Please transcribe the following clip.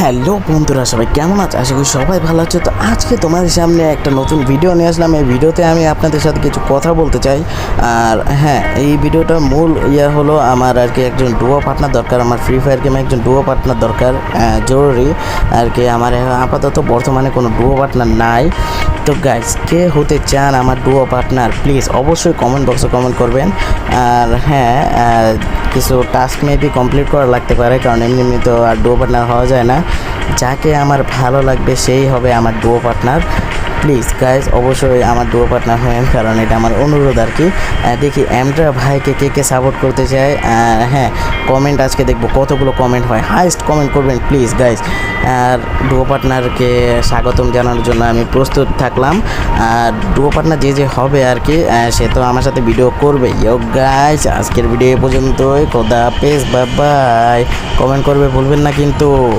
Hello বন্ধুরা, সবাই কেমন আছে? আশা করি সবাই ভালো আছে। তো আজকে তোমাদের সামনে একটা নতুন ভিডিও নিয়ে আসলাম। এই ভিডিওতে আমি আপনাদের সাথে কিছু কথা বলতে চাই। আর হ্যাঁ, এই ভিডিওটার মূল হলো আমার আর কি একজন ডুয়ো পার্টনার দরকার। আমার ফ্রি ফায়ার গেমে একজন ডুয়ো পার্টনার দরকার জরুরি আর কি। আমার আপাতত বর্তমানে কোনো ডুয়ো পার্টনার নাই। তো গাইস, কে হতে চান আমার ডুয়ো পার্টনার? প্লিজ অবশ্যই কমেন্ট বক্সে কমেন্ট করবেন। আর হ্যাঁ, কিছু টাস্ক মেবি কমপ্লিট করা লাগতে পারে, কারণ এমনি তো আর ডুয়ো পার্টনার হওয়া যায় না। যাকে আমার ভালো লাগবে সেই হবে আমার ডুয়ো পার্টনার। প্লিজ গাইজ, অবশ্যই আমার ডুয়ো পার্টনার হবেন, কারণ এটা আমার অনুরোধ আর কি। দেখি এমড্রা ভাইকে কে কে সাপোর্ট করতে চায়। হ্যাঁ, কমেন্ট আজকে দেখবো কতগুলো কমেন্ট হয়। হাইস্ট কমেন্ট করবেন প্লিজ গাইজ। আর ডুয়ো পার্টনারকে স্বাগতম জানানোর জন্য আমি প্রস্তুত থাকলাম। আর ডুয়ো পার্টনার যে হবে আর কি, সে তো আমার সাথে ভিডিও করবে। ইয়ো গাইজ, আজকের ভিডিও পর্যন্তই। খোদা হাফেজ, বাই বাই। কমেন্ট করবে ভুলবেন না কিন্তু।